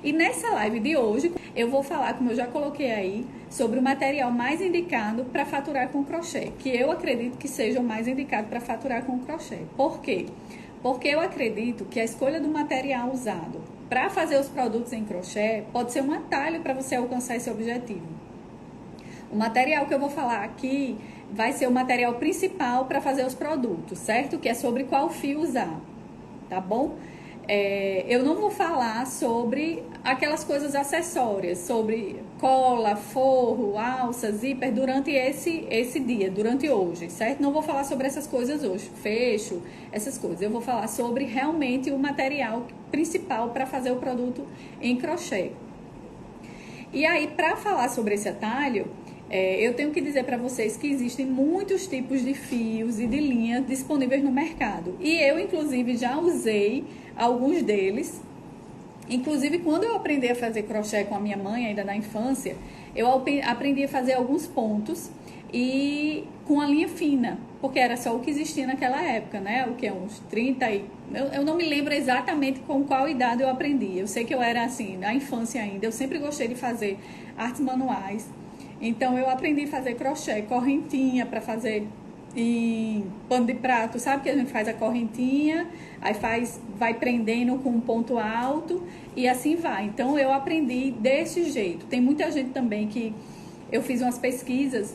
E nessa live de hoje, eu vou falar, como eu já coloquei aí, sobre o material mais indicado para faturar com crochê, que eu acredito que seja o mais indicado para faturar com crochê. Por quê? Porque eu acredito que a escolha do material usado para fazer os produtos em crochê pode ser um atalho para você alcançar esse objetivo. O material que eu vou falar aqui vai ser o material principal para fazer os produtos, certo? Que é sobre qual fio usar, tá bom? Eu não vou falar sobre aquelas coisas acessórias, sobre cola, forro, alça, zíper durante esse dia, durante hoje, certo? Não vou falar sobre essas coisas hoje, fecho, essas coisas. Eu vou falar sobre realmente o material principal para fazer o produto em crochê. E aí, para falar sobre esse atalho, eu tenho que dizer para vocês que existem muitos tipos de fios e de linhas disponíveis no mercado. E eu, inclusive, já usei alguns deles. Inclusive, quando eu aprendi a fazer crochê com a minha mãe, ainda na infância, eu aprendi a fazer alguns pontos e com a linha fina, porque era só o que existia naquela época, né? O que? Uns 30 e... Eu não me lembro exatamente com qual idade eu aprendi. Eu sei que eu era assim, na infância ainda. Eu sempre gostei de fazer artes manuais. Então, eu aprendi a fazer crochê, correntinha para fazer em pano de prato, sabe que a gente faz a correntinha, aí vai prendendo com um ponto alto e assim vai. Então, eu aprendi desse jeito. Tem muita gente também que eu fiz umas pesquisas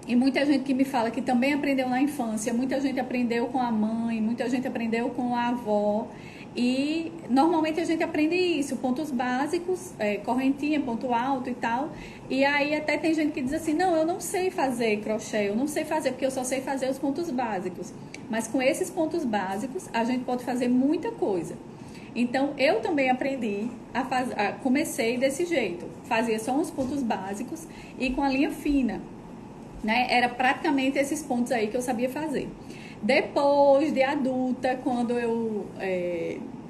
e muita gente que me fala que também aprendeu na infância, muita gente aprendeu com a mãe, muita gente aprendeu com a avó. E normalmente a gente aprende isso, pontos básicos, correntinha, ponto alto e tal. E aí até tem gente que diz assim, não, eu não sei fazer crochê, eu não sei fazer porque eu só sei fazer os pontos básicos. Mas com esses pontos básicos a gente pode fazer muita coisa. Então eu também aprendi comecei desse jeito, fazia só uns pontos básicos e com a linha fina, né? Era praticamente esses pontos aí que eu sabia fazer. Depois de adulta, quando eu,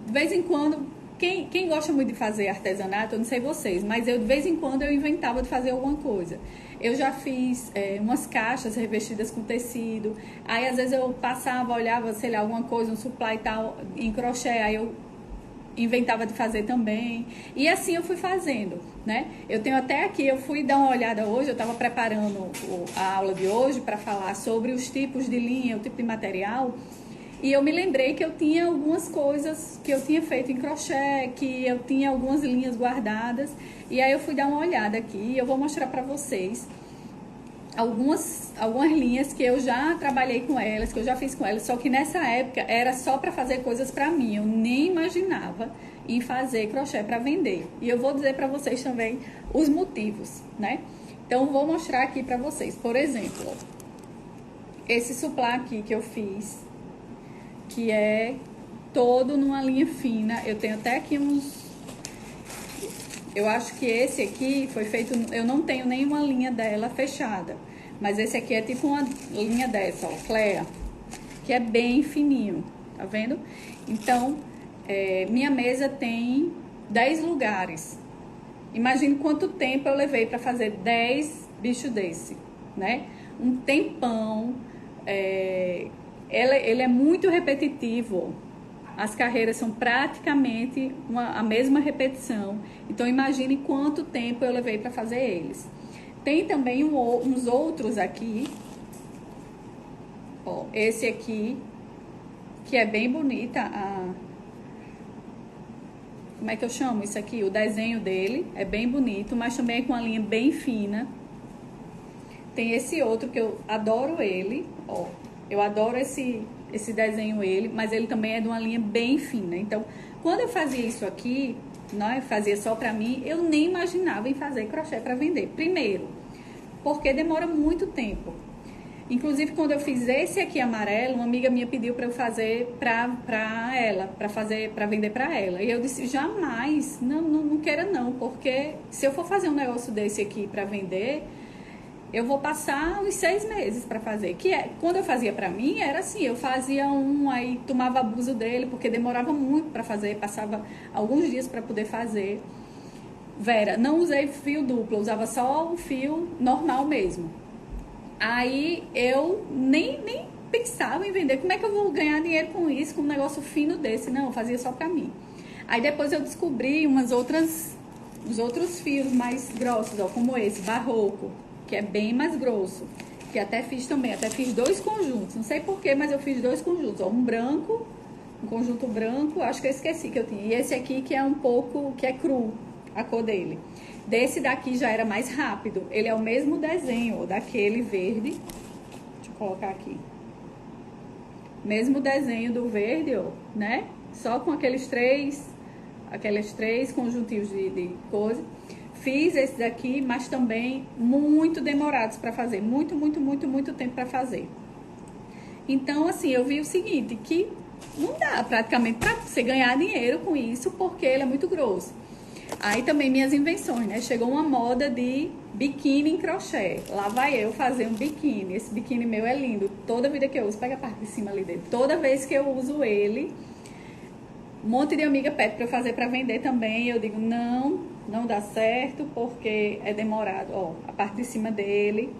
de vez em quando, quem gosta muito de fazer artesanato, eu não sei vocês, mas eu de vez em quando eu inventava de fazer alguma coisa. Eu já fiz umas caixas revestidas com tecido, aí às vezes eu passava, olhava, sei lá, alguma coisa, um supply e tal, em crochê, aí eu inventava de fazer também, e assim eu fui fazendo, né? Eu tenho até aqui, eu fui dar uma olhada hoje, eu estava preparando a aula de hoje para falar sobre os tipos de linha, o tipo de material, e eu me lembrei que eu tinha algumas coisas que eu tinha feito em crochê, que eu tinha algumas linhas guardadas, e aí eu fui dar uma olhada aqui, e eu vou mostrar para vocês algumas linhas que eu já trabalhei com elas, que eu já fiz com elas, só que nessa época era só para fazer coisas para mim, eu nem imaginava em fazer crochê para vender. E eu vou dizer para vocês também os motivos, né? Então vou mostrar aqui para vocês, por exemplo, esse suplá aqui que eu fiz, que é todo numa linha fina. Eu tenho até aqui eu acho que esse aqui foi feito, eu não tenho nenhuma linha dela fechada, mas esse aqui é tipo uma linha dessa, ó, Clea, que é bem fininho, tá vendo? Então, minha mesa tem 10 lugares. Imagine quanto tempo eu levei para fazer 10 bichos desse, né? Um tempão, ele é muito repetitivo. As carreiras são praticamente a mesma repetição. Então, imagine quanto tempo eu levei para fazer eles. Tem também uns outros aqui. Ó, esse aqui, que é bem bonita. Como é que eu chamo isso aqui? O desenho dele é bem bonito, mas também é com uma linha bem fina. Tem esse outro que eu adoro ele. Ó, eu adoro esse desenho mas ele também é de uma linha bem fina. Então, quando eu fazia isso aqui, né, fazia só pra mim, eu nem imaginava em fazer crochê para vender. Primeiro, porque demora muito tempo. Inclusive, quando eu fiz esse aqui amarelo, uma amiga minha pediu para eu fazer para vender para ela. E eu disse, jamais, não queira não, porque se eu for fazer um negócio desse aqui para vender, eu vou passar uns 6 meses para fazer. Quando eu fazia para mim, era assim, eu fazia aí tomava abuso dele, porque demorava muito para fazer, passava alguns dias para poder fazer. Vera, não usei fio duplo, usava só o fio normal mesmo. Aí eu nem pensava em vender. Como é que eu vou ganhar dinheiro com isso, com um negócio fino desse? Não, eu fazia só pra mim. Aí depois eu descobri uns outros fios mais grossos, ó, como esse, barroco, que é bem mais grosso. Que até fiz também, até fiz 2 conjuntos. Não sei porquê, mas eu fiz 2 conjuntos. Ó, um branco, um conjunto branco, acho que eu esqueci que eu tinha. E esse aqui que é um pouco, que é cru, a cor dele. Desse daqui já era mais rápido. Ele é o mesmo desenho, ó, daquele verde. Deixa eu colocar aqui. Mesmo desenho do verde, ó, né? Só com aqueles três conjuntinhos de coisa. Fiz esse daqui, mas também muito demorados para fazer. Muito tempo para fazer. Então, assim, eu vi o seguinte, que não dá praticamente para você ganhar dinheiro com isso, porque ele é muito grosso. Aí também minhas invenções, né? Chegou uma moda de biquíni em crochê. Lá vai eu fazer um biquíni. Esse biquíni meu é lindo. Toda vida que eu uso, pega a parte de cima ali dele. Toda vez que eu uso ele, um monte de amiga pede para eu fazer para vender também. Eu digo, não dá certo, porque é demorado. Ó, a parte de cima dele.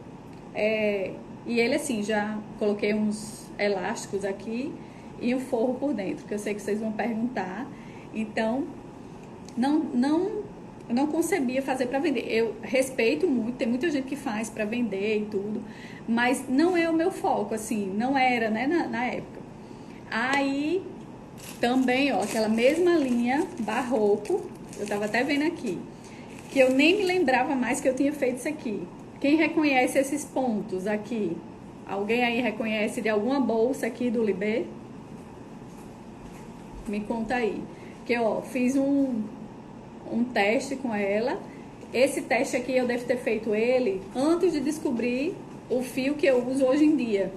E ele assim, já coloquei uns elásticos aqui e o forro por dentro, que eu sei que vocês vão perguntar. Então, eu não concebia fazer para vender. Eu respeito muito, tem muita gente que faz para vender e tudo, mas não é o meu foco, assim, não era, né, na época. Aí, também, ó, aquela mesma linha barroco, eu tava até vendo aqui, que eu nem me lembrava mais que eu tinha feito isso aqui. Quem reconhece esses pontos aqui? Alguém aí reconhece de alguma bolsa aqui do Libê? Me conta aí. Que, ó, fiz um teste com ela. Esse teste aqui eu devo ter feito ele antes de descobrir o fio que eu uso hoje em dia.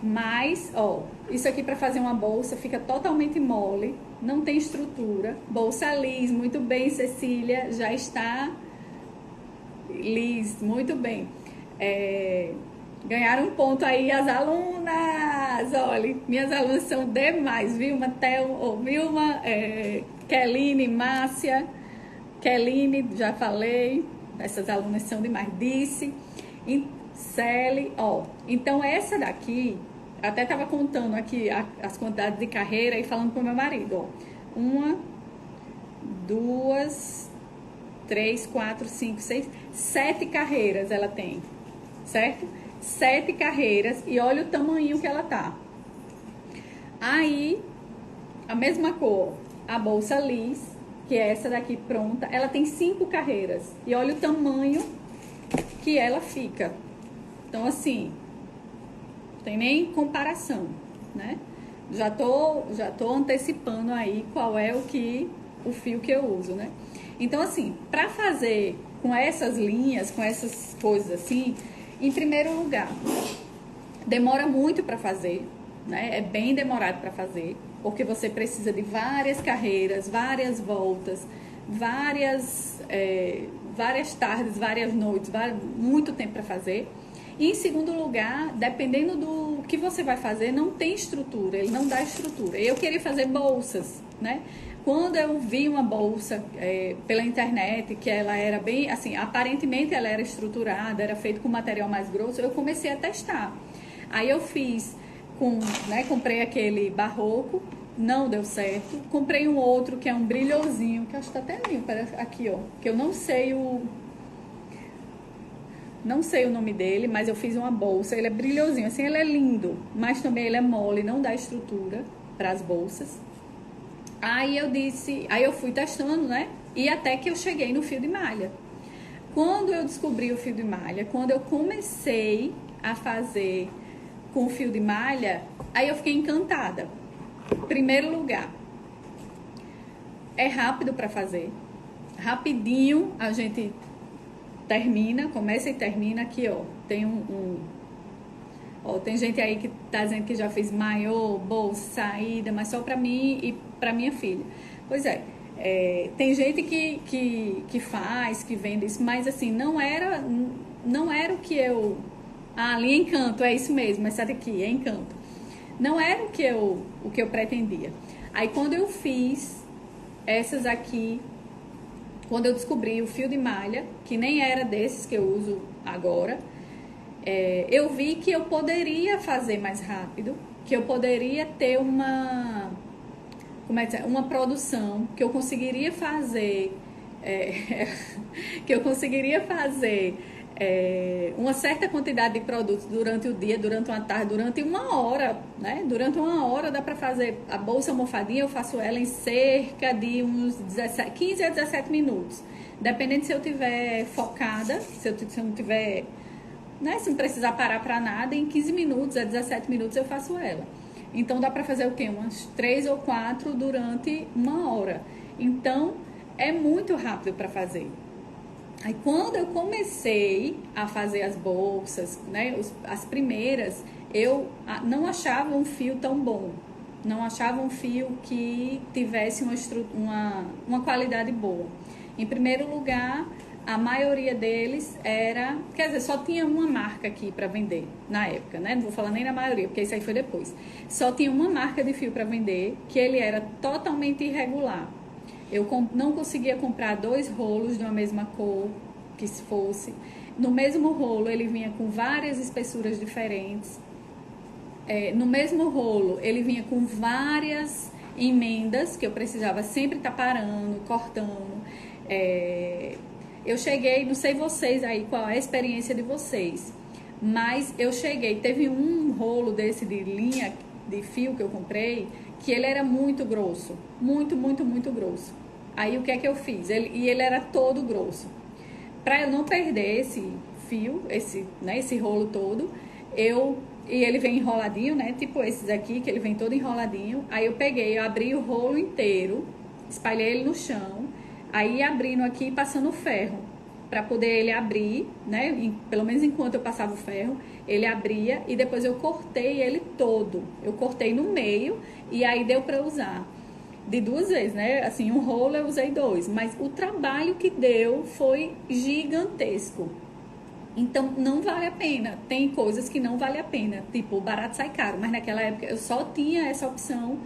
Mas, ó, isso aqui para fazer uma bolsa fica totalmente mole, não tem estrutura. Bolsa lis, muito bem, Cecília, já está lis, muito bem. Ganharam um ponto aí as alunas, olha, minhas alunas são demais, Vilma, Keline, Márcia, Keline, já falei, essas alunas são demais, Disse, Celi, ó, então essa daqui, até tava contando aqui as quantidades de carreira e falando com o meu marido, ó, 1, 2, 3, 4, 5, 6, 7 carreiras ela tem, certo? 7 carreiras e olha o tamanho que ela tá. Aí, a mesma cor, a bolsa lis, que é essa daqui pronta, ela tem 5 carreiras e olha o tamanho que ela fica. Então, assim, não tem nem comparação, né? Já tô antecipando aí qual é o fio que eu uso, né? Então, assim, para fazer com essas linhas, com essas coisas assim, em primeiro lugar, demora muito para fazer, né? É bem demorado para fazer, porque você precisa de várias carreiras, várias voltas, várias tardes, várias noites, muito tempo para fazer. E em segundo lugar, dependendo do que você vai fazer, não tem estrutura, ele não dá estrutura. Eu queria fazer bolsas, né? Quando eu vi uma bolsa pela internet, que ela era bem, assim, aparentemente ela era estruturada, era feita com material mais grosso, eu comecei a testar. Aí eu fiz, comprei aquele barroco, não deu certo. Comprei um outro que é um brilhosinho, que acho que tá até limpo, aqui, ó, que eu não sei o nome dele, mas eu fiz uma bolsa, ele é brilhosinho, assim, ele é lindo, mas também ele é mole, não dá estrutura para as bolsas. Aí eu fui testando, né? E até que eu cheguei no fio de malha. Quando eu descobri o fio de malha, quando eu comecei a fazer com o fio de malha, aí eu fiquei encantada. Primeiro lugar, é rápido para fazer. Rapidinho a gente começa e termina aqui, ó. Tem ó, tem gente aí que tá dizendo que já fez maiô, bolsa, saída, mas só pra mim e pra minha filha. Pois tem gente que faz, que vende isso, mas assim, não era o que eu... ali é Encanto, é isso mesmo, essa daqui é Encanto. Não era o que eu pretendia. Aí quando eu fiz essas aqui, quando eu descobri o fio de malha, que nem era desses que eu uso agora, eu vi que eu poderia fazer mais rápido, que eu poderia ter como é que é, uma produção que eu conseguiria fazer, que eu conseguiria fazer uma certa quantidade de produtos durante o dia, durante uma tarde, durante uma hora, né? Durante uma hora dá para fazer a bolsa almofadinha, eu faço ela em cerca de uns 15 a 17 minutos. Dependendo se eu tiver focada, se eu não tiver, né, se não precisar parar para nada, em 15 minutos a 17 minutos eu faço ela. Então dá para fazer o quê? Umas 3 ou 4 durante uma hora. Então é muito rápido para fazer. Aí quando eu comecei a fazer as bolsas, né, as primeiras, eu não achava um fio tão bom. Não achava um fio que tivesse uma qualidade boa. Em primeiro lugar, a maioria deles era... Quer dizer, só tinha uma marca aqui para vender na época, né? Não vou falar nem na maioria, porque isso aí foi depois. Só tinha uma marca de fio para vender, que ele era totalmente irregular. Eu não conseguia comprar 2 rolos de uma mesma cor, que se fosse. No mesmo rolo, ele vinha com várias espessuras diferentes. No mesmo rolo, ele vinha com várias emendas, que eu precisava sempre estar parando, cortando. Eu cheguei, não sei vocês aí, qual é a experiência de vocês, mas eu cheguei, teve um rolo desse de linha, de fio que eu comprei, que ele era muito grosso, muito, muito, muito grosso. Aí o que é que eu fiz? Ele era todo grosso. Para eu não perder esse fio, esse rolo todo, e ele vem enroladinho, né? Tipo esses aqui, que ele vem todo enroladinho. Aí eu abri o rolo inteiro, espalhei ele no chão, aí abrindo aqui e passando o ferro, para poder ele abrir, né? Pelo menos enquanto eu passava o ferro, ele abria e depois eu cortei ele todo. Eu cortei no meio e aí deu para usar de 2 vezes, né? Assim, um rolo eu usei 2, mas o trabalho que deu foi gigantesco. Então, não vale a pena. Tem coisas que não vale a pena, tipo, o barato sai caro, mas naquela época eu só tinha essa opção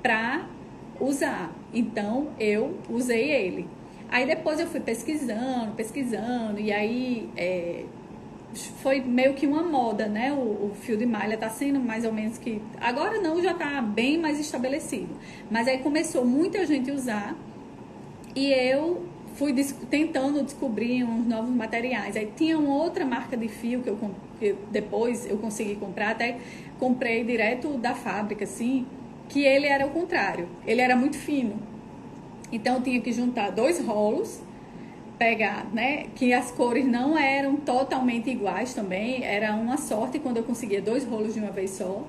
para usar. Então, eu usei ele. Aí depois eu fui pesquisando, e aí foi meio que uma moda, né? O fio de malha tá sendo mais ou menos que... Agora não, já tá bem mais estabelecido. Mas aí começou muita gente a usar e eu fui tentando descobrir uns novos materiais. Aí tinha uma outra marca de fio que depois eu consegui comprar, até comprei direto da fábrica, assim, que ele era o contrário. Ele era muito fino. Então eu tinha que juntar 2 rolos, pegar, né, que as cores não eram totalmente iguais também, era uma sorte quando eu conseguia 2 rolos de uma vez só,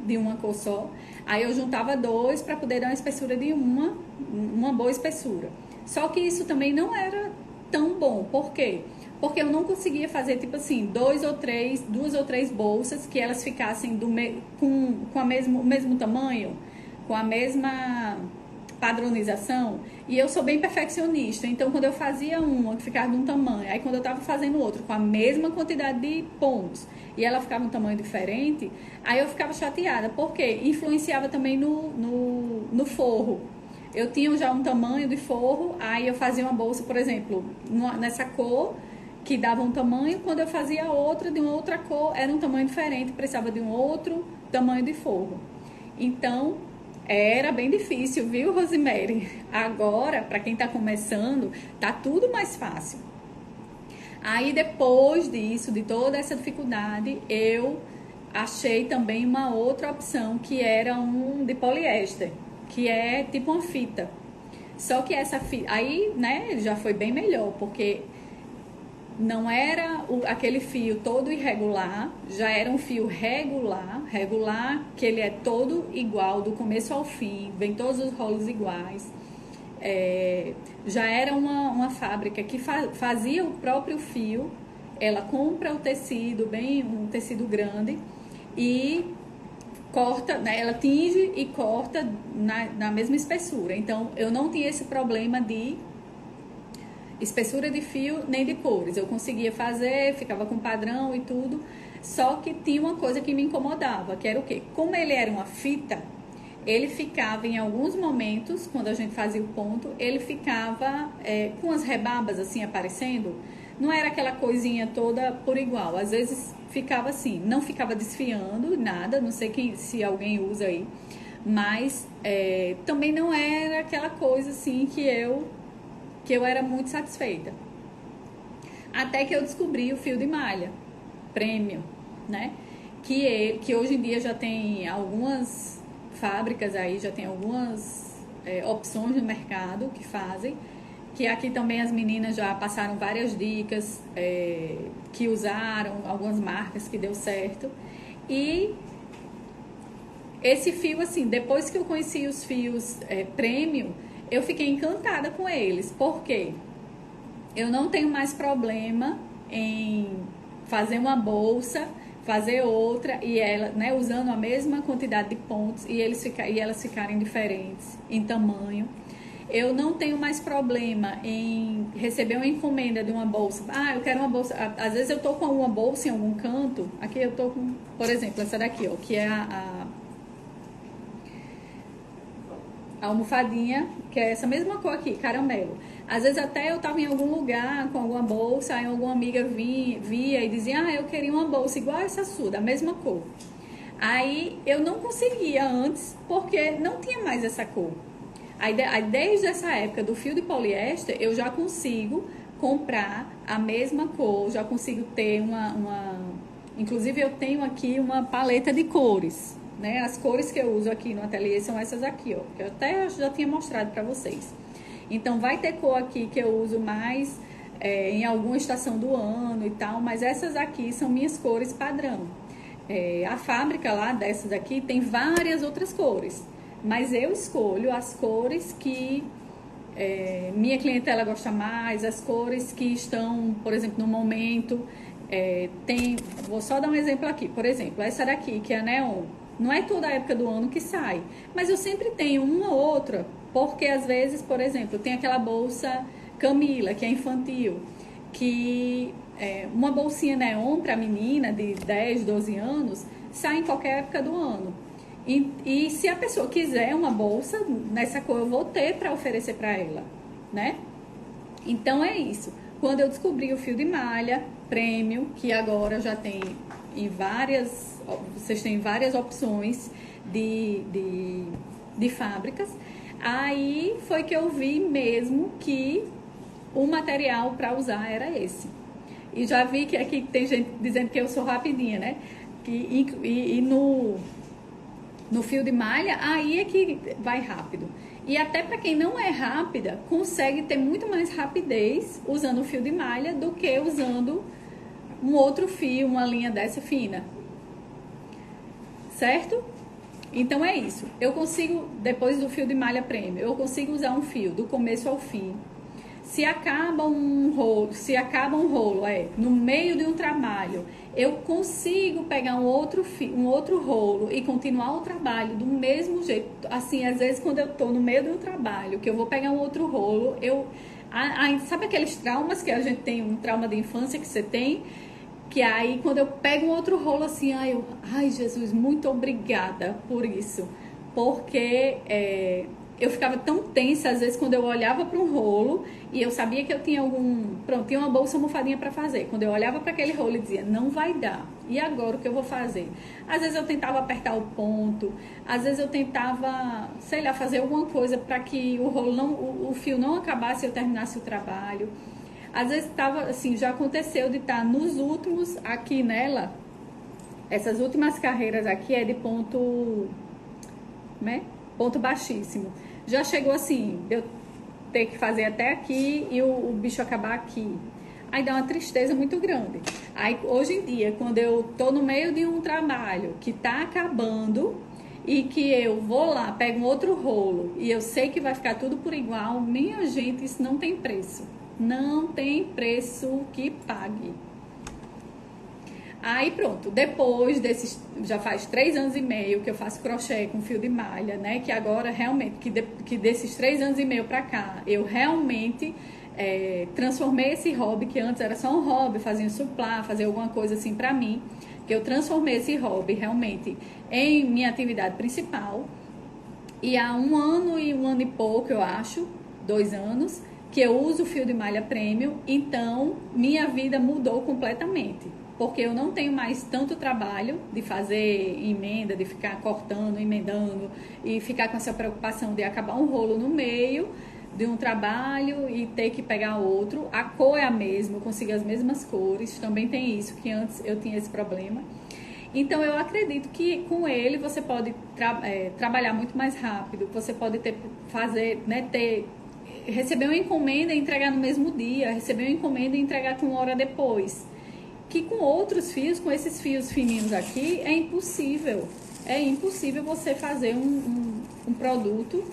de uma cor só. Aí eu juntava 2 para poder dar uma espessura de uma boa espessura. Só que isso também não era tão bom. Por quê? Porque eu não conseguia fazer, tipo assim, 2 ou 3 bolsas que elas ficassem com o mesmo tamanho, com a mesma padronização. E eu sou bem perfeccionista, então quando eu fazia uma que ficava de um tamanho, aí quando eu tava fazendo outra com a mesma quantidade de pontos e ela ficava um tamanho diferente, aí eu ficava chateada, porque influenciava também no forro. Eu tinha já um tamanho de forro, aí eu fazia uma bolsa, por exemplo, nessa cor, que dava um tamanho, quando eu fazia outra de uma outra cor, era um tamanho diferente, precisava de um outro tamanho de forro. Então, era bem difícil, viu, Rosemary? Agora, para quem está começando, tá tudo mais fácil. Aí, depois disso, de toda essa dificuldade, eu achei também uma outra opção, que era um de poliéster, que é tipo uma fita. Só que essa fita, aí, né, já foi bem melhor, porque não era aquele fio todo irregular, já era um fio regular, que ele é todo igual, do começo ao fim, vem todos os rolos iguais. Já era uma fábrica que fazia o próprio fio, ela compra o tecido, um tecido grande, e corta, né, ela tinge e corta na mesma espessura. Então, eu não tinha esse problema de espessura de fio nem de cores. Eu conseguia fazer, ficava com padrão e tudo. Só que tinha uma coisa que me incomodava, que era o quê? Como ele era uma fita, ele ficava em alguns momentos, quando a gente fazia o ponto, ele ficava com as rebabas assim aparecendo. Não era aquela coisinha toda por igual. Às vezes ficava assim, não ficava desfiando nada, não sei se alguém usa aí. mas também não era aquela coisa assim que eu era muito satisfeita. Até que eu descobri o fio de malha premium, né? Que hoje em dia já tem algumas fábricas aí, já tem algumas opções no mercado que fazem, que aqui também as meninas já passaram várias dicas que usaram, algumas marcas que deu certo. E esse fio, assim, depois que eu conheci os fios premium, eu fiquei encantada com eles. Por quê? Eu não tenho mais problema em fazer uma bolsa, fazer outra e ela, né, usando a mesma quantidade de pontos e elas ficarem diferentes em tamanho. Eu não tenho mais problema em receber uma encomenda de uma bolsa. Ah, eu quero uma bolsa. Às vezes eu tô com uma bolsa em algum canto. Aqui eu tô com, por exemplo, essa daqui, ó, que é a almofadinha, que é essa mesma cor aqui, caramelo. Às vezes até eu tava em algum lugar com alguma bolsa, aí alguma amiga via e dizia, eu queria uma bolsa igual essa sua, da mesma cor. Aí eu não conseguia antes, porque não tinha mais essa cor. Aí desde essa época do fio de poliéster, eu já consigo comprar a mesma cor, já consigo ter Inclusive eu tenho aqui uma paleta de cores, né? As cores que eu uso aqui no ateliê são essas aqui, ó, que eu até já tinha mostrado para vocês. Então vai ter cor aqui que eu uso mais em alguma estação do ano e tal, mas essas aqui são minhas cores padrão. A fábrica lá dessas aqui tem várias outras cores, mas eu escolho as cores que minha clientela gosta mais, as cores que estão, por exemplo, no momento. Vou só dar um exemplo aqui, por exemplo, essa daqui que é a neon. Não é toda a época do ano que sai, mas eu sempre tenho uma ou outra, porque às vezes, por exemplo, tem aquela bolsa Camila, que é infantil, que uma bolsinha neon para menina de 10, 12 anos sai em qualquer época do ano. E se a pessoa quiser uma bolsa nessa cor, eu vou ter para oferecer para ela, né? Então é isso. Quando eu descobri o fio de malha premium, que agora já tem vocês têm várias opções de fábricas, aí foi que eu vi mesmo que o material para usar era esse. E já vi que aqui tem gente dizendo que eu sou rapidinha, né? E no fio de malha, aí é que vai rápido. E até para quem não é rápida, consegue ter muito mais rapidez usando o fio de malha do que usando um outro fio, uma linha dessa fina. Certo? Então é isso. Eu consigo, depois do fio de malha premium, eu consigo usar um fio do começo ao fim. Se acaba um rolo, no meio de um trabalho, eu consigo pegar um outro rolo e continuar o trabalho do mesmo jeito. Assim, às vezes quando eu tô no meio do trabalho, que eu vou pegar um outro rolo, sabe aqueles traumas que a gente tem, um trauma de infância que você tem? Que aí quando eu pego um outro rolo assim, ai Jesus, muito obrigada por isso. Porque eu ficava tão tensa, às vezes, quando eu olhava para um rolo e eu sabia que eu tinha tinha uma bolsa almofadinha para fazer. Quando eu olhava para aquele rolo e dizia, não vai dar. E agora o que eu vou fazer? Às vezes eu tentava apertar o ponto, às vezes eu tentava, sei lá, fazer alguma coisa para que o fio não acabasse e eu terminasse o trabalho. Às vezes estava, assim, já aconteceu de estar nos últimos, aqui nela, essas últimas carreiras aqui é de ponto, né? Ponto baixíssimo. Já chegou assim, eu ter que fazer até aqui e o bicho acabar aqui. Aí dá uma tristeza muito grande. Aí hoje em dia, quando eu tô no meio de um trabalho que tá acabando e que eu vou lá, pego um outro rolo e eu sei que vai ficar tudo por igual, minha gente, isso não tem preço. Não tem preço que pague. Aí pronto, depois desses, já faz 3 anos e meio que eu faço crochê com fio de malha, né? Que agora realmente, que desses 3 anos e meio pra cá, eu realmente transformei esse hobby, que antes era só um hobby, fazia suplá, fazer alguma coisa assim pra mim, que eu transformei esse hobby realmente em minha atividade principal. E há 1 ano e 1 ano e pouco, eu acho, 2 anos, que eu uso o fio de malha premium, então minha vida mudou completamente. porque eu não tenho mais tanto trabalho de fazer emenda, de ficar cortando, emendando e ficar com essa preocupação de acabar um rolo no meio de um trabalho e ter que pegar outro. A cor é a mesma, eu consigo as mesmas cores, também tem isso, que antes eu tinha esse problema. Então, eu acredito que com ele você pode trabalhar muito mais rápido, você pode receber uma encomenda e entregar no mesmo dia, receber uma encomenda e entregar com 1 hora depois. Que com outros fios, com esses fios fininhos aqui, é impossível. É impossível você fazer um produto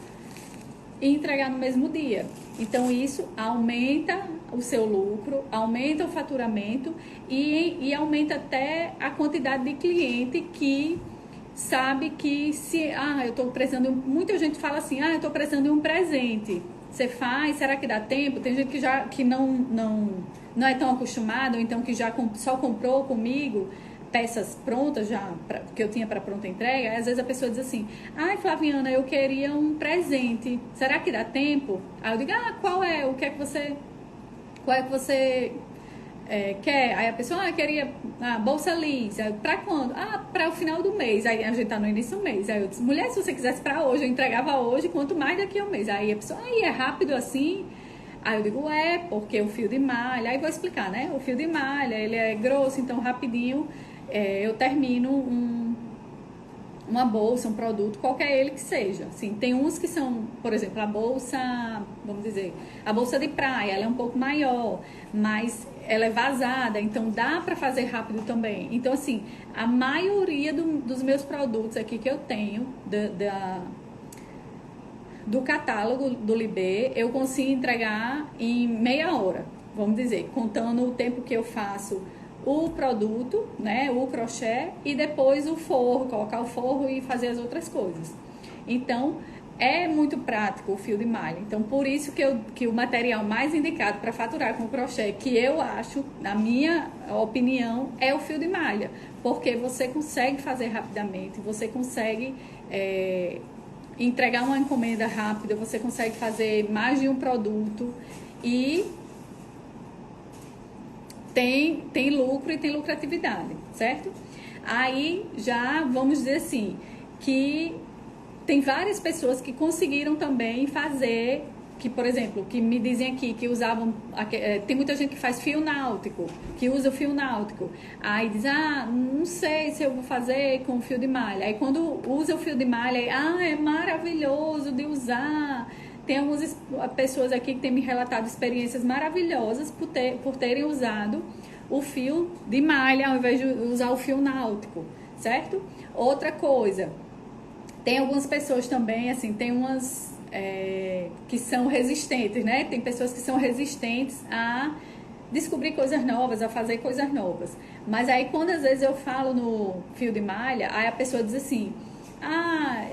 e entregar no mesmo dia. Então, isso aumenta o seu lucro, aumenta o faturamento e aumenta até a quantidade de cliente que sabe que se... eu estou precisando... Muita gente fala assim, eu estou precisando de um presente. Você faz? Será que dá tempo? Tem gente que não é tão acostumado, ou então que já só comprou comigo peças prontas que eu tinha para pronta entrega. Aí, às vezes a pessoa diz assim, Flaviana, eu queria um presente, será que dá tempo? Aí eu digo, qual é? O que é que você quer? Aí a pessoa, queria bolsa lisa. Para quando? Para o final do mês. Aí a gente tá no início do mês. Aí eu disse, mulher, se você quisesse para hoje, eu entregava hoje, quanto mais daqui a um mês. Aí a pessoa, é rápido assim? Aí eu digo, porque o fio de malha, aí vou explicar, né? O fio de malha, ele é grosso, então rapidinho eu termino uma bolsa, um produto, qualquer ele que seja. Assim, tem uns que são, por exemplo, a bolsa, vamos dizer, a bolsa de praia, ela é um pouco maior, mas ela é vazada, então dá para fazer rápido também. Então, assim, a maioria dos meus produtos aqui que eu tenho, do catálogo do Libê, eu consigo entregar em meia hora, vamos dizer, contando o tempo que eu faço o produto, né, o crochê, e depois o forro, colocar o forro e fazer as outras coisas. Então, é muito prático o fio de malha. Então, por isso que o material mais indicado para faturar com crochê, que eu acho, na minha opinião, é o fio de malha. Porque você consegue fazer rapidamente, você consegue entregar uma encomenda rápida, você consegue fazer mais de um produto e tem lucro e tem lucratividade, certo? Aí já vamos dizer assim, que tem várias pessoas que conseguiram também fazer, que por exemplo, que me dizem aqui que usavam, tem muita gente que faz fio náutico, que usa o fio náutico, aí diz, não sei se eu vou fazer com fio de malha, aí quando usa o fio de malha, é maravilhoso de usar. Tem algumas pessoas aqui que têm me relatado experiências maravilhosas por terem usado o fio de malha ao invés de usar o fio náutico, certo? Outra coisa, tem algumas pessoas também, assim, tem umas que são resistentes, né? Tem pessoas que são resistentes a descobrir coisas novas, a fazer coisas novas. Mas aí quando às vezes eu falo no fio de malha, aí a pessoa diz assim,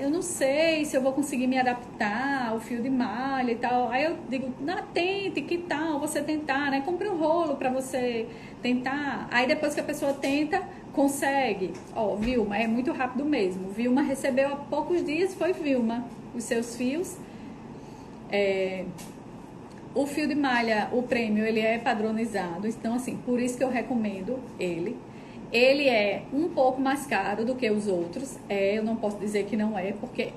eu não sei se eu vou conseguir me adaptar ao fio de malha e tal. Aí eu digo, tente, que tal você tentar, né? Compre um rolo para você tentar. Aí depois que a pessoa tenta, consegue. Vilma, é muito rápido mesmo. Vilma recebeu há poucos dias, foi Vilma, os seus fios. O fio de malha, o prêmio, ele é padronizado. Então, assim, por isso que eu recomendo ele. Ele é um pouco mais caro do que os outros, eu não posso dizer que não é, porque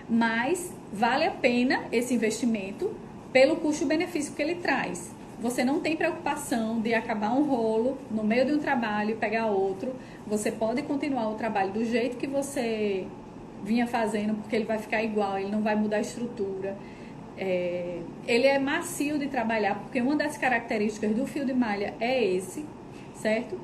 mas vale a pena esse investimento pelo custo-benefício que ele traz. Você não tem preocupação de acabar um rolo no meio de um trabalho e pegar outro. Você pode continuar o trabalho do jeito que você vinha fazendo, porque ele vai ficar igual, ele não vai mudar a estrutura. Ele é macio de trabalhar, porque uma das características do fio de malha é esse, certo?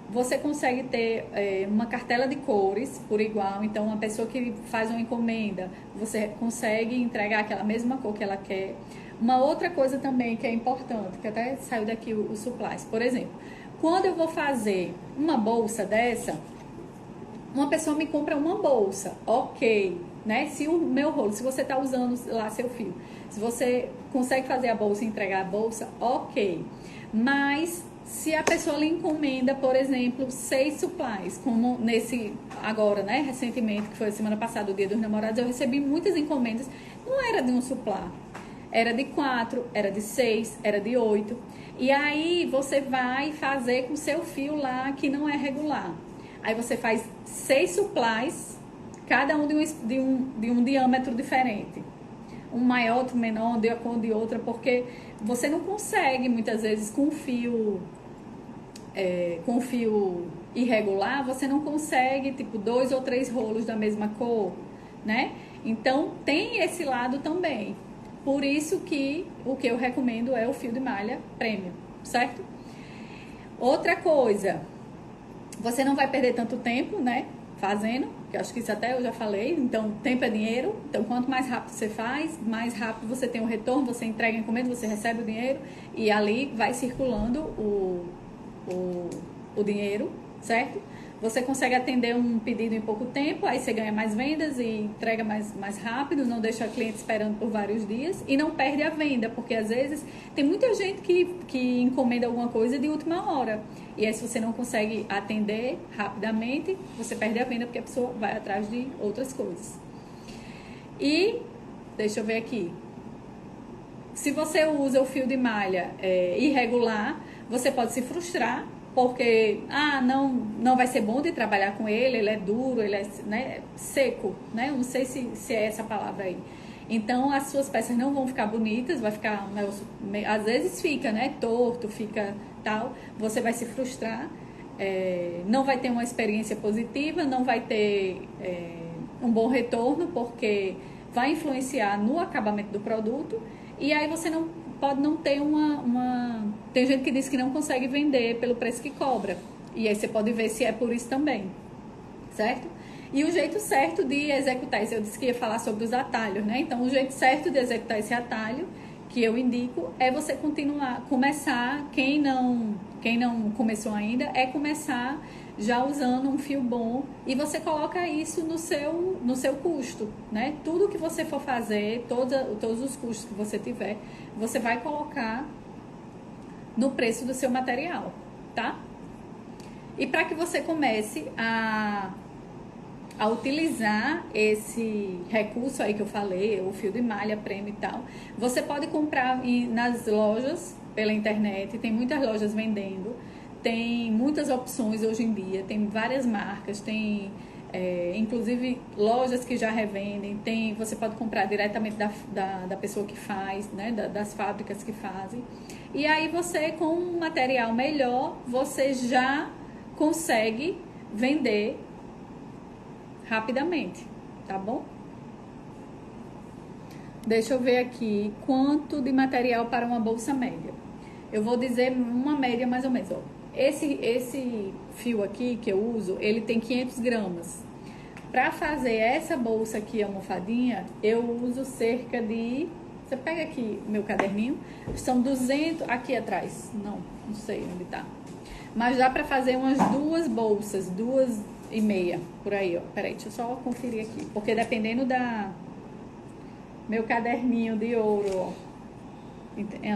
Você consegue ter uma cartela de cores por igual, então uma pessoa que faz uma encomenda, você consegue entregar aquela mesma cor que ela quer. Uma outra coisa também que é importante, que até saiu daqui o supplies, por exemplo, quando eu vou fazer uma bolsa dessa, uma pessoa me compra uma bolsa, ok, né? Se o meu rolo, se você está usando lá seu fio, se você consegue fazer a bolsa e entregar a bolsa, ok, mas se a pessoa lhe encomenda, por exemplo, 6 supplies, como nesse agora, né, recentemente, que foi a semana passada, o Dia dos Namorados, eu recebi muitas encomendas, não era de um supply, era de 4, era de 6, era de 8. E aí você vai fazer com o seu fio lá que não é regular. Aí você faz 6 supplies, cada um de um diâmetro diferente. Um maior, outro menor, de acordo de outra, porque você não consegue muitas vezes com fio irregular, você não consegue tipo 2 ou 3 rolos da mesma cor, né? Então tem esse lado também. Por isso que o que eu recomendo é o fio de malha premium, certo? Outra coisa, você não vai perder tanto tempo, né? Fazendo, que eu acho que isso até eu já falei. Então, tempo é dinheiro. Então, quanto mais rápido você faz, mais rápido você tem o retorno, você entrega a encomenda, você recebe o dinheiro e ali vai circulando o dinheiro, certo? Você consegue atender um pedido em pouco tempo, aí você ganha mais vendas e entrega mais rápido, não deixa o cliente esperando por vários dias e não perde a venda, porque às vezes tem muita gente que encomenda alguma coisa de última hora. E aí, se você não consegue atender rapidamente, você perde a venda porque a pessoa vai atrás de outras coisas. E, deixa eu ver aqui. Se você usa o fio de malha irregular, você pode se frustrar, porque não vai ser bom de trabalhar com ele é duro, ele é, né, seco, né? Eu não sei se é essa palavra aí. Então, as suas peças não vão ficar bonitas, vai ficar, às vezes fica, né, torto, fica tal. Você vai se frustrar, não vai ter uma experiência positiva, não vai ter um bom retorno, porque vai influenciar no acabamento do produto. E aí você pode não ter Tem gente que diz que não consegue vender pelo preço que cobra. E aí você pode ver se é por isso também, certo? E o jeito certo de executar isso, eu disse que ia falar sobre os atalhos, né? Então, o jeito certo de executar esse atalho, que eu indico, é você começar, quem não começou ainda, é começar já usando um fio bom e você coloca isso no seu custo, né? Tudo que você for fazer, todos os custos que você tiver, você vai colocar no preço do seu material, tá? E para que você comece a utilizar esse recurso aí que eu falei, o fio de malha, prêmio e tal, você pode comprar nas lojas pela internet, tem muitas lojas vendendo, tem muitas opções hoje em dia, tem várias marcas, tem inclusive lojas que já revendem, você pode comprar diretamente da pessoa que faz, né, das fábricas que fazem, e aí você com um material melhor, você já consegue vender rapidamente, tá bom? Deixa eu ver aqui quanto de material para uma bolsa média. Eu vou dizer uma média mais ou menos, ó. Esse fio aqui que eu uso, ele tem 500 gramas. Para fazer essa bolsa aqui, almofadinha, eu uso cerca de... Você pega aqui meu caderninho, são 200... Aqui atrás, não sei onde tá. Mas dá para fazer umas 2 bolsas, 2,5 por aí, ó. Peraí, deixa eu só conferir aqui. Porque dependendo meu caderninho de ouro, ó.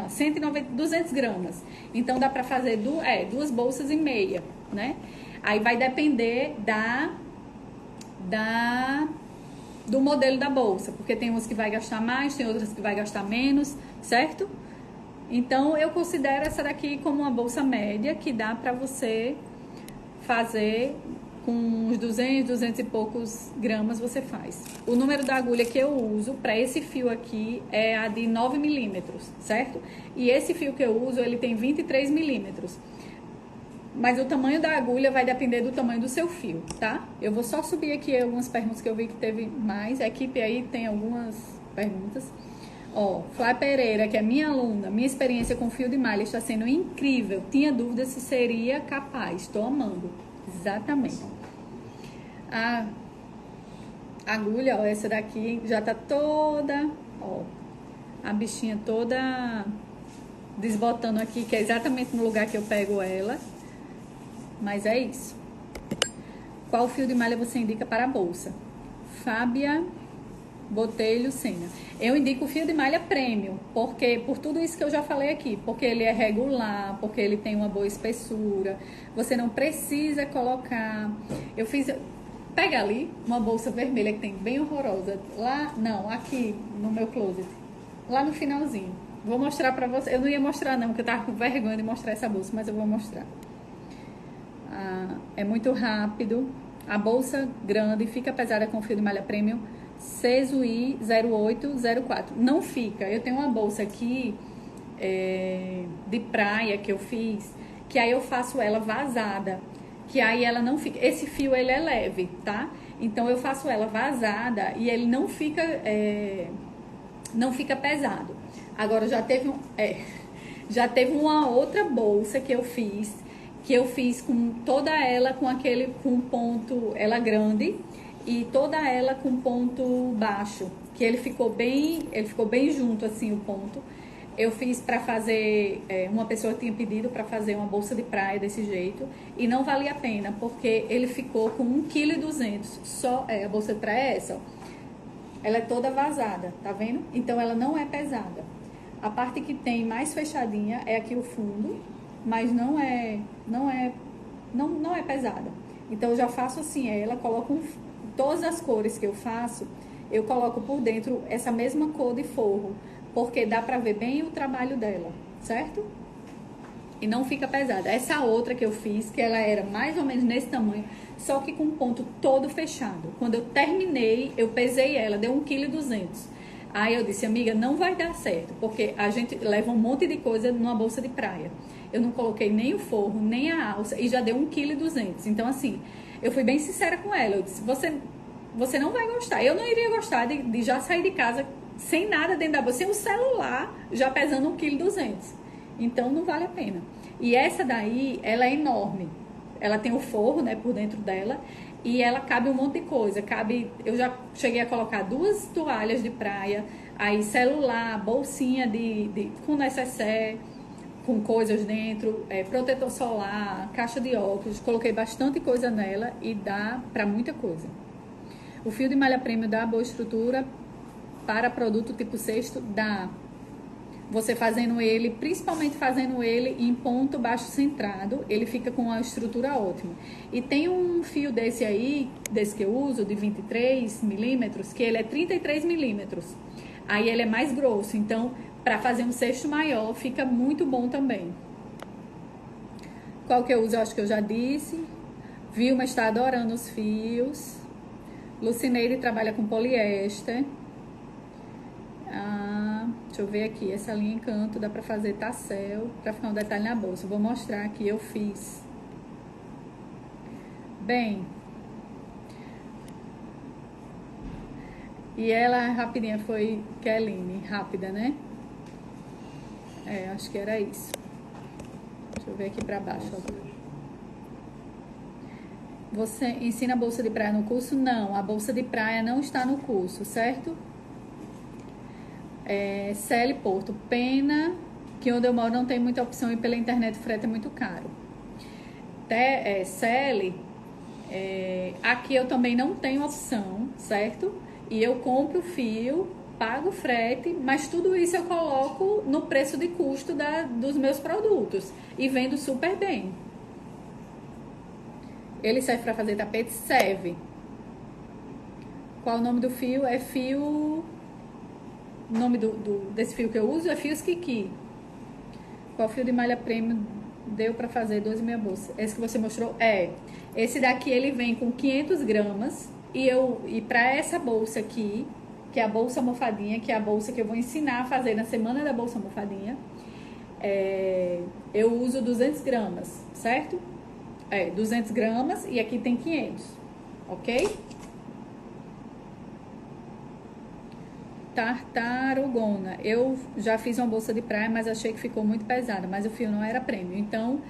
190, 200 gramas. Então dá pra fazer 2 bolsas e meia, né? Aí vai depender do modelo da bolsa. Porque tem umas que vai gastar mais, tem outras que vai gastar menos, certo? Então eu considero essa daqui como uma bolsa média que dá pra você fazer com uns 200 e poucos gramas você faz. O número da agulha que eu uso para esse fio aqui é a de 9 milímetros, certo? E esse fio que eu uso, ele tem 23 milímetros. Mas o tamanho da agulha vai depender do tamanho do seu fio, tá? Eu vou só subir aqui algumas perguntas que eu vi que teve mais. A equipe aí tem algumas perguntas. Ó, Flá Pereira, que é minha aluna, minha experiência com fio de malha está sendo incrível. Tinha dúvida se seria capaz. Estou amando. Exatamente. A agulha, ó, essa daqui já tá toda, ó, a bichinha toda desbotando aqui, que é exatamente no lugar que eu pego ela. Mas é isso. Qual fio de malha você indica para a bolsa? Fábia Botelho Sena. Eu indico o fio de malha premium, porque por tudo isso que eu já falei aqui, porque ele é regular, porque ele tem uma boa espessura, você não precisa colocar. Pega ali uma bolsa vermelha que tem bem horrorosa, lá, não, aqui no meu closet. lá no finalzinho. Vou mostrar pra você. Eu não ia mostrar não, porque eu tava com vergonha de mostrar essa bolsa, mas eu vou mostrar. É muito rápido. A bolsa grande fica pesada com fio de malha premium Sesui 0804. Não fica. Eu tenho uma bolsa aqui de praia que eu fiz, que aí eu faço ela vazada, que aí ela não fica. Esse fio ele é leve, tá? Então eu faço ela vazada e ele não fica pesado. Agora já teve uma outra bolsa que eu fiz com toda ela com ponto, ela grande e toda ela com ponto baixo, que ele ficou bem junto assim o ponto. Eu fiz para fazer, uma pessoa tinha pedido para fazer uma bolsa de praia desse jeito e não valia a pena, porque ele ficou com 1,2 kg só, a bolsa de praia é essa, ó. Ela é toda vazada, tá vendo? Então ela não é pesada. A parte que tem mais fechadinha é aqui o fundo, mas não é pesada. Então eu já faço assim, ela coloco todas as cores que eu faço, eu coloco por dentro essa mesma cor de forro, porque dá pra ver bem o trabalho dela, certo? E não fica pesada. Essa outra que eu fiz, que ela era mais ou menos nesse tamanho, só que com o ponto todo fechado. Quando eu terminei, eu pesei ela, deu 1,2 kg. Aí eu disse, amiga, não vai dar certo, porque a gente leva um monte de coisa numa bolsa de praia. Eu não coloquei nem o forro, nem a alça, e já deu 1,2 kg. Então, assim, eu fui bem sincera com ela. Eu disse, você não vai gostar. Eu não iria gostar de já sair de casa sem nada dentro da bolsa, sem o celular já pesando 1,2 kg. Então não vale a pena. E essa daí, ela é enorme. Ela tem o forro, né, por dentro dela. E ela cabe um monte de coisa. Eu já cheguei a colocar 2 toalhas de praia, aí celular, bolsinha com necessaire, com coisas dentro, protetor solar, caixa de óculos. Coloquei bastante coisa nela e dá pra muita coisa. O fio de malha premium dá boa estrutura para produto tipo cesto? Dá. Você fazendo ele, principalmente fazendo ele em ponto baixo centrado, ele fica com uma estrutura ótima. E tem um fio desse aí, desse que eu uso, de 23 milímetros, que ele é 33 milímetros. Aí ele é mais grosso, então para fazer um cesto maior fica muito bom também. Qual que eu uso? Eu acho que eu já disse. Vilma está adorando os fios. Lucineide trabalha com poliéster. Deixa eu ver aqui, essa linha Encanto dá pra fazer tassel, pra ficar um detalhe na bolsa. Vou mostrar aqui, eu fiz. Bem. E ela, rapidinha, foi Keline, rápida, né? Acho que era isso. Deixa eu ver aqui pra baixo. Você ensina a bolsa de praia no curso? Não, a bolsa de praia não está no curso, certo? Celi Porto, pena que onde eu moro não tem muita opção e pela internet o frete é muito caro. Celi, aqui eu também não tenho opção, certo? E eu compro fio, pago frete, mas tudo isso eu coloco no preço de custo dos meus produtos e vendo super bem. Ele serve para fazer tapete? Serve. Qual o nome do fio? É fio... O nome desse fio que eu uso é Fios Kiki. Qual fio de malha premium deu pra fazer 12,5 bolsas? Esse que você mostrou? Esse daqui ele vem com 500 gramas. E pra essa bolsa aqui, que é a bolsa almofadinha, que é a bolsa que eu vou ensinar a fazer na semana da bolsa almofadinha, eu uso 200 gramas, certo? 200 gramas e aqui tem 500, ok? Tartarugona. Eu já fiz uma bolsa de praia, mas achei que ficou muito pesada, mas o fio não era premium. Então,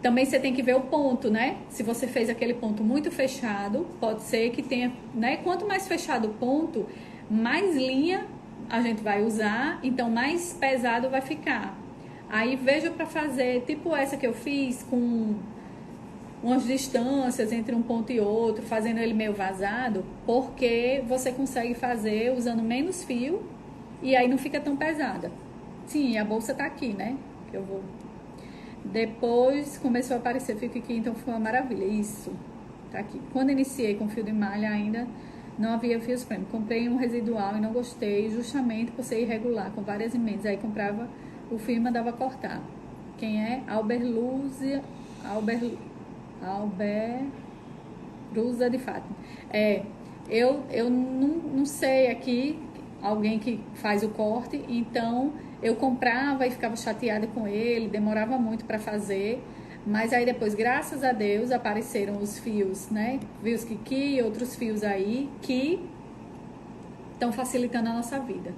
também você tem que ver o ponto, né? Se você fez aquele ponto muito fechado, pode ser que tenha, né? Quanto mais fechado o ponto, mais linha a gente vai usar, então mais pesado vai ficar. Aí veja para fazer, tipo essa que eu fiz, com umas distâncias entre um ponto e outro, fazendo ele meio vazado, porque você consegue fazer usando menos fio e aí não fica tão pesada. Sim, a bolsa tá aqui, né? Que eu vou... Depois começou a aparecer fio aqui, então foi uma maravilha. Isso, tá aqui. Quando iniciei com fio de malha ainda Não havia fios premium. Comprei um residual e não gostei, justamente por ser irregular, com várias emendas. Aí comprava o fio e mandava cortar. Quem é? Alberluzia de Fátima. Eu não sei aqui, alguém que faz o corte, então eu comprava e ficava chateada com ele, demorava muito para fazer, mas aí depois, graças a Deus, apareceram os fios, né? Fios Kiki e outros fios aí que estão facilitando a nossa vida.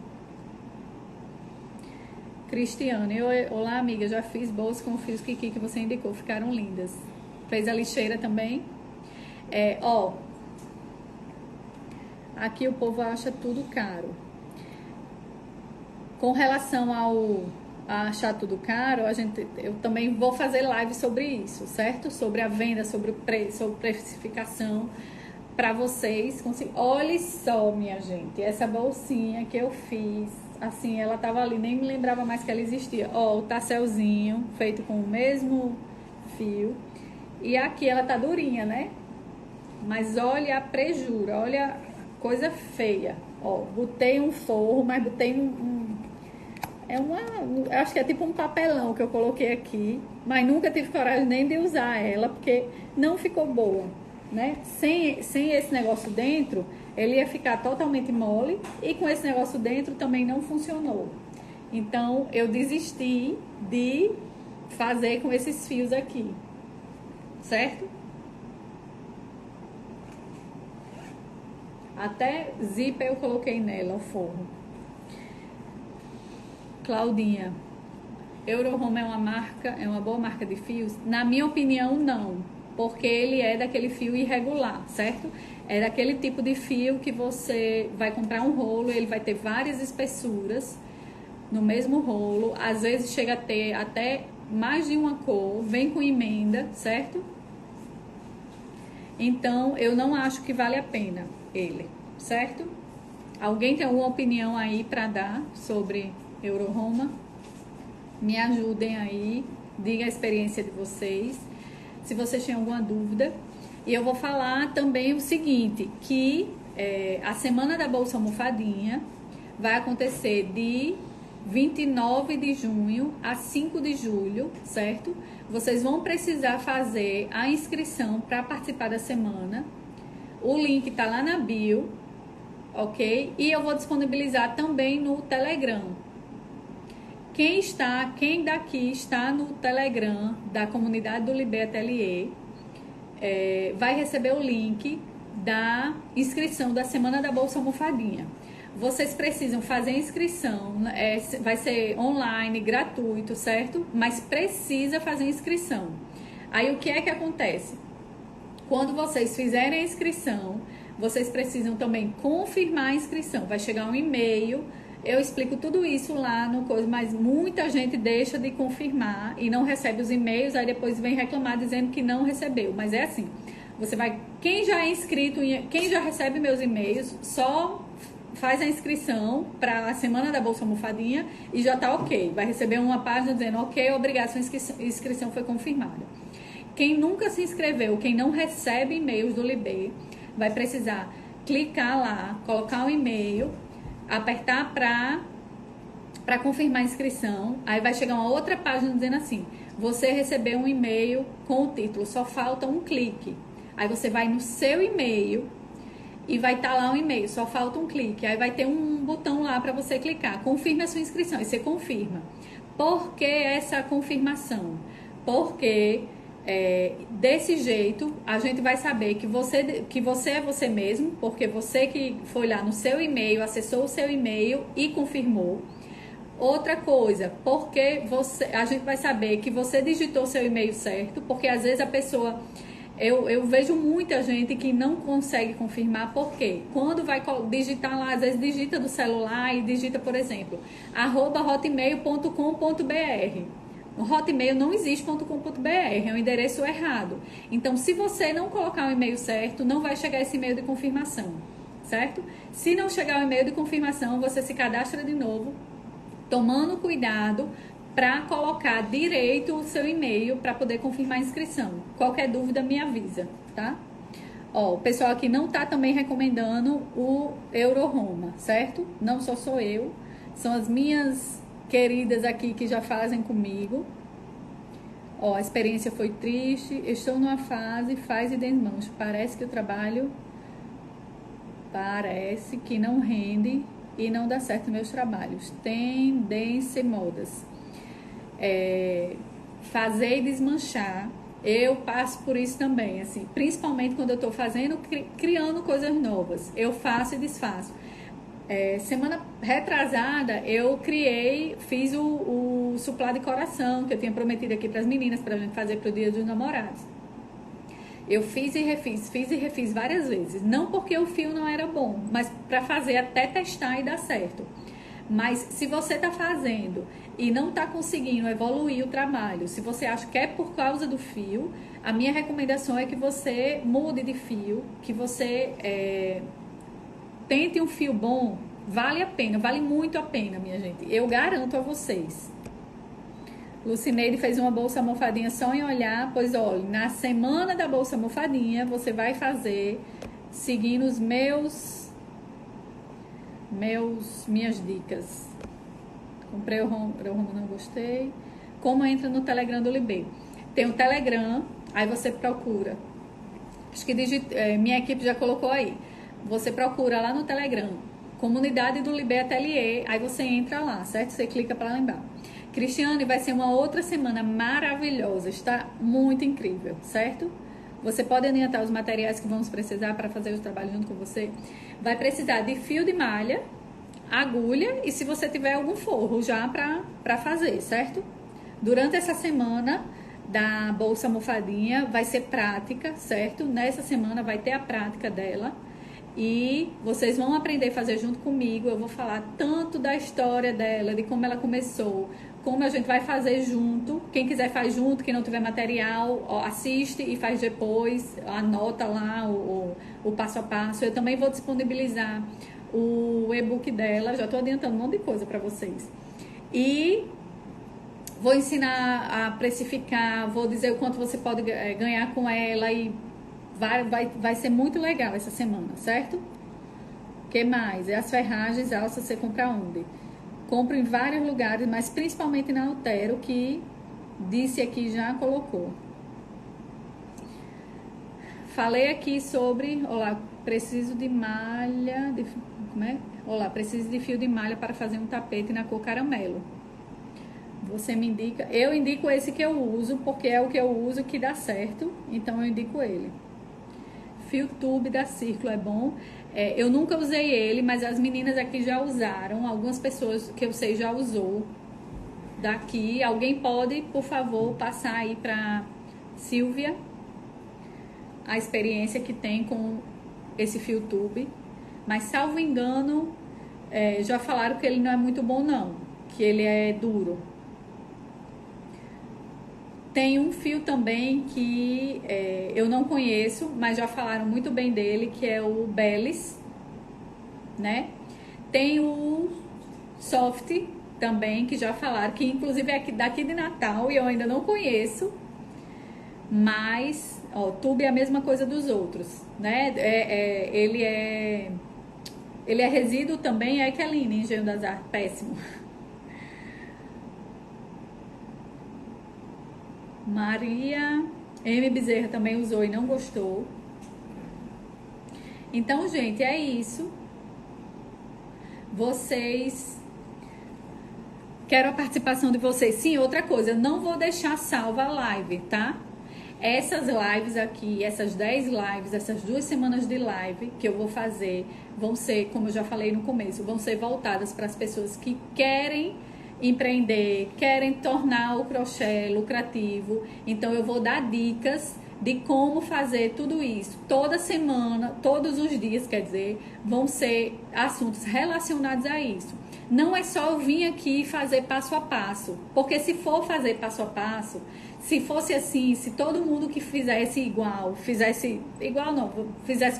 Cristiane, olá amiga, já fiz bolsas com fios Kiki que você indicou, ficaram lindas. Fez a lixeira também? Aqui o povo acha tudo caro. Com relação a achar tudo caro, eu também vou fazer live sobre isso, certo? Sobre a venda, sobre o preço, sobre precificação, para vocês. Olha só, minha gente, essa bolsinha que eu fiz, assim, ela tava ali, nem me lembrava mais que ela existia. Ó, o tasselzinho, feito com o mesmo fio. E aqui ela tá durinha, né? Mas olha a prejura, olha a coisa feia. Ó, botei um forro, mas botei acho que é tipo um papelão que eu coloquei aqui, mas nunca tive coragem nem de usar ela, porque não ficou boa, né? Sem esse negócio dentro, ele ia ficar totalmente mole, e com esse negócio dentro também não funcionou. Então, eu desisti de fazer com esses fios aqui, certo? Até zíper eu coloquei nela, o forro. Claudinha, Eurohome é uma boa marca de fios? Na minha opinião, não, porque ele é daquele fio irregular, certo? É daquele tipo de fio que você vai comprar um rolo, ele vai ter várias espessuras no mesmo rolo, às vezes chega a ter até mais de uma cor, vem com emenda, certo? Então, eu não acho que vale a pena ele, certo? Alguém tem alguma opinião aí para dar sobre Eurohome? Me ajudem aí, diga a experiência de vocês, se vocês têm alguma dúvida. E eu vou falar também o seguinte, que a Semana da Bolsa Almofadinha vai acontecer de 29 de junho a 5 de julho, certo? Vocês vão precisar fazer a inscrição para participar da semana. O link tá lá na bio, ok? E eu vou disponibilizar também no Telegram. Quem daqui está no Telegram da comunidade do Libé Atelier, vai receber o link da inscrição da Semana da Bolsa Almofadinha. Vocês precisam fazer a inscrição, vai ser online, gratuito, certo? Mas precisa fazer a inscrição. Aí o que é que acontece? Quando vocês fizerem a inscrição, vocês precisam também confirmar a inscrição. Vai chegar um e-mail, eu explico tudo isso lá no coisa, mas muita gente deixa de confirmar e não recebe os e-mails, aí depois vem reclamar dizendo que não recebeu. Mas é assim, quem já é inscrito, quem já recebe meus e-mails, só faz a inscrição para a Semana da Bolsa Almofadinha e já tá ok. Vai receber uma página dizendo, ok, obrigado, sua inscrição foi confirmada. Quem nunca se inscreveu, quem não recebe e-mails do Libé, vai precisar clicar lá, colocar o e-mail, apertar para confirmar a inscrição. Aí vai chegar uma outra página dizendo assim, você recebeu um e-mail com o título, só falta um clique. Aí você vai no seu e-mail e vai estar lá um e-mail, só falta um clique. Aí vai ter um botão lá para você clicar, confirme a sua inscrição, e você confirma. Por que essa confirmação? Porque desse jeito a gente vai saber que você é você mesmo, porque você que foi lá no seu e-mail, acessou o seu e-mail e confirmou. Outra coisa, porque a gente vai saber que você digitou seu e-mail certo, porque às vezes a pessoa... Eu vejo muita gente que não consegue confirmar, porque quando vai digitar lá, às vezes digita do celular e digita, por exemplo, @hotmail.com.br. No Hotmail não existe .com.br, é um endereço errado. Então, se você não colocar o e-mail certo, não vai chegar esse e-mail de confirmação, certo? Se não chegar o e-mail de confirmação, você se cadastra de novo, tomando cuidado para colocar direito o seu e-mail para poder confirmar a inscrição. Qualquer dúvida, me avisa, tá? Ó, o pessoal aqui não tá também recomendando o Euroroma, certo? Não só sou eu, são as minhas queridas aqui que já fazem comigo. Ó, a experiência foi triste, estou numa fase, faz e desmancho. Parece que o trabalho parece que não rende e não dá certo meus trabalhos. Tendência e modas. Fazer e desmanchar. Eu passo por isso também, assim, principalmente quando eu estou fazendo, criando coisas novas. Eu faço e desfaço. Semana retrasada eu fiz o suplá de coração que eu tinha prometido aqui para as meninas para a gente fazer para o Dia dos Namorados. Eu fiz e refiz várias vezes. Não porque o fio não era bom, mas para fazer até testar e dar certo. Mas se você está fazendo e não está conseguindo evoluir o trabalho, se você acha que é por causa do fio, a minha recomendação é que você mude de fio, que você tente um fio bom. Vale a pena, vale muito a pena, minha gente. Eu garanto a vocês. Lucineide fez uma bolsa almofadinha só em olhar, pois olha, na semana da bolsa almofadinha você vai fazer seguindo os minhas dicas. Comprei o Romo, não gostei. Como entra no Telegram do Libê? Tem o Telegram, aí você procura. Acho que minha equipe já colocou aí. Você procura lá no Telegram, Comunidade do Libê Atelier, aí você entra lá, certo? Você clica para lembrar. Cristiane, vai ser uma outra semana maravilhosa, está muito incrível, certo? Você pode adiantar os materiais que vamos precisar para fazer o trabalho junto com você. Vai precisar de fio de malha, agulha e se você tiver algum forro já para fazer, certo? Durante essa semana da bolsa almofadinha vai ser prática, certo? Nessa semana vai ter a prática dela. E vocês vão aprender a fazer junto comigo. Eu vou falar tanto da história dela, de como ela começou, como a gente vai fazer junto. Quem quiser faz junto, quem não tiver material, assiste e faz depois, anota lá o passo a passo. Eu também vou disponibilizar o e-book dela, já estou adiantando um monte de coisa para vocês. E vou ensinar a precificar, vou dizer o quanto você pode ganhar com ela e vai ser muito legal essa semana, certo? O que mais? As ferragens, alça, você compra onde? Compro em vários lugares, mas principalmente na Altero, que disse aqui, já colocou. Falei aqui sobre, olá, preciso de malha, como é? Olá, preciso de fio de malha para fazer um tapete na cor caramelo. Você me indica, eu indico esse que eu uso, porque é o que eu uso que dá certo, então eu indico ele. Fio tube da Círculo é bom. Eu nunca usei ele, mas as meninas aqui já usaram. Algumas pessoas que eu sei já usou daqui. Alguém pode, por favor, passar aí para Silvia a experiência que tem com esse fio tube. Mas, salvo engano, já falaram que ele não é muito bom, não. Que ele é duro. Tem um fio também que eu não conheço, mas já falaram muito bem dele, que é o Bellis, né? Tem o Soft também, que já falaram, que inclusive é daqui de Natal e eu ainda não conheço. Mas, ó, tube é a mesma coisa dos outros, né? Ele é resíduo também, é Keline, Engenho das Artes, péssimo. Maria M. Bezerra também usou e não gostou. Então, gente, é isso. Quero a participação de vocês. Sim, outra coisa, eu não vou deixar salva a live, tá? Essas lives aqui, essas 10 lives, essas 2 semanas de live que eu vou fazer, vão ser, como eu já falei no começo, vão ser voltadas para as pessoas que querem empreender, querem tornar o crochê lucrativo. Então eu vou dar dicas de como fazer tudo isso. Toda semana, todos os dias, quer dizer, vão ser assuntos relacionados a isso. Não é só eu vir aqui fazer passo a passo, porque se for fazer passo a passo, se fosse assim, se todo mundo que fizesse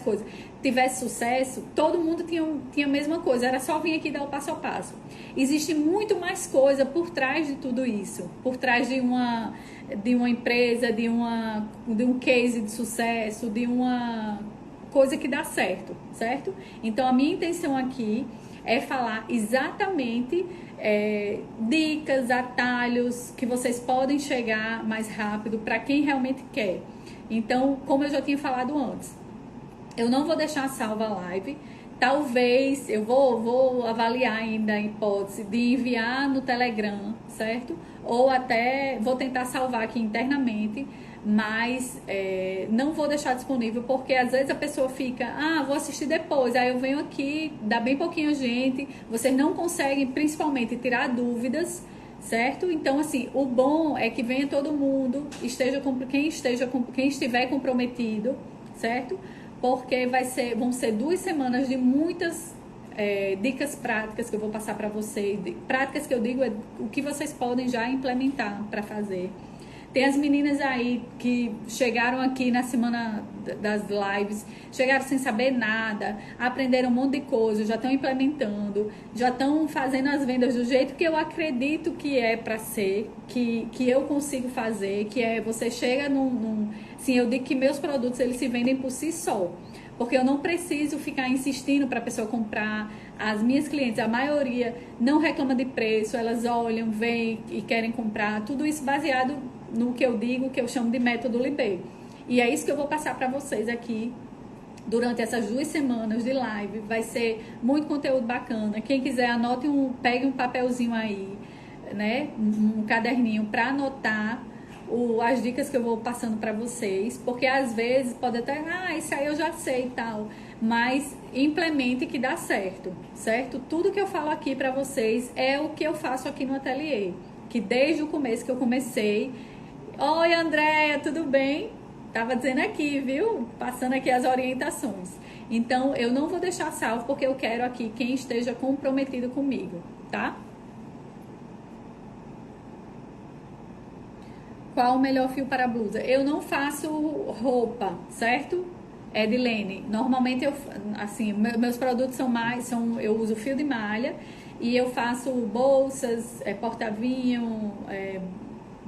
coisa, tivesse sucesso, todo mundo tinha a mesma coisa, era só vir aqui dar o passo a passo. Existe muito mais coisa por trás de tudo isso, por trás de uma empresa, de um case de sucesso, de uma coisa que dá certo, certo? Então a minha intenção aqui é falar exatamente dicas, atalhos que vocês podem chegar mais rápido para quem realmente quer. Então, como eu já tinha falado antes, eu não vou deixar salva a live. Talvez eu vou avaliar ainda a hipótese de enviar no Telegram, certo? Ou até vou tentar salvar aqui internamente, mas não vou deixar disponível, porque às vezes a pessoa fica, vou assistir depois, aí eu venho aqui, dá bem pouquinho gente, vocês não conseguem principalmente tirar dúvidas, certo? Então assim, o bom é que venha todo mundo, quem estiver comprometido, certo? Porque vão ser 2 semanas de muitas dicas práticas que eu vou passar para vocês. Práticas que eu digo é o que vocês podem já implementar para fazer. Tem as meninas aí que chegaram aqui na semana das lives, chegaram sem saber nada, aprenderam um monte de coisa, já estão implementando, já estão fazendo as vendas do jeito que eu acredito que é para ser, que eu consigo fazer, que é você chega Sim, eu digo que meus produtos eles se vendem por si só, porque eu não preciso ficar insistindo para a pessoa comprar. As minhas clientes, a maioria não reclama de preço, elas olham, veem e querem comprar, tudo isso baseado no que eu digo, que eu chamo de método Libê. E é isso que eu vou passar para vocês aqui durante essas 2 semanas de live. Vai ser muito conteúdo bacana. Quem quiser, pegue um papelzinho aí, né? Um caderninho para anotar as dicas que eu vou passando para vocês, porque às vezes pode até, isso aí eu já sei e tal, mas implemente que dá certo, certo? Tudo que eu falo aqui para vocês é o que eu faço aqui no ateliê, que desde o começo que eu comecei. Oi, Andréia, tudo bem? Tava dizendo aqui, viu? Passando aqui as orientações. Então, eu não vou deixar salvo, porque eu quero aqui quem esteja comprometido comigo, tá? Qual o melhor fio para blusa? Eu não faço roupa, certo? Edilene, normalmente meus produtos eu uso fio de malha e eu faço bolsas, porta-vinho,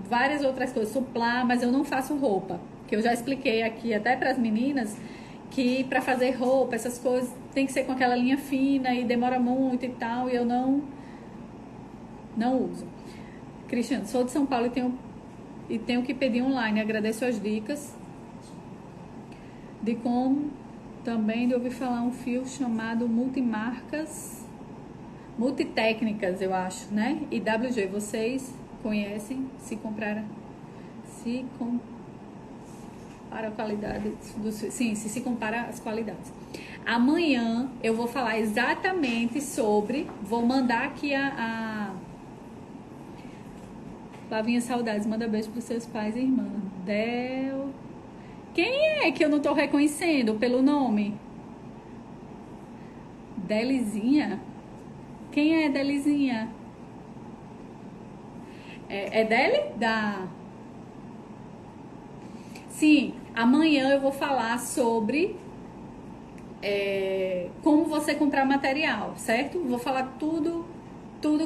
várias outras coisas, suplá, mas eu não faço roupa, que eu já expliquei aqui até para as meninas que para fazer roupa, essas coisas tem que ser com aquela linha fina e demora muito e tal, e eu não uso. Cristiano, sou de São Paulo e tenho que pedir online. Agradeço as dicas de como também de ouvir falar um fio chamado multitécnicas, eu acho, né? E WG, vocês conhecem? Se compara a qualidade se compara as qualidades. Amanhã eu vou falar exatamente vou mandar aqui Flavinha, saudades, manda beijo pros seus pais e irmã. Quem é que eu não tô reconhecendo pelo nome? Delizinha? Quem é Delizinha? É Deli? Sim, amanhã eu vou falar sobre como você comprar material, certo? Vou falar tudo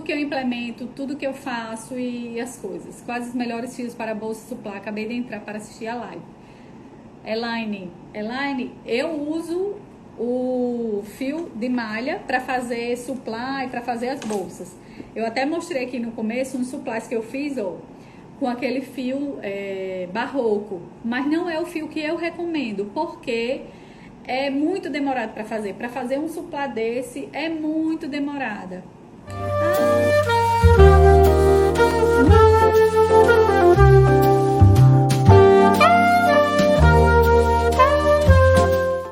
que eu implemento, tudo que eu faço e as coisas. Quais os melhores fios para bolsa suplá? Acabei de entrar para assistir a live. Elaine, eu uso o fio de malha para fazer suplá e para fazer as bolsas. Eu até mostrei aqui no começo uns suplás que eu fiz, com aquele fio barroco. Mas não é o fio que eu recomendo, porque é muito demorado para fazer. Para fazer um suplá desse é muito demorada.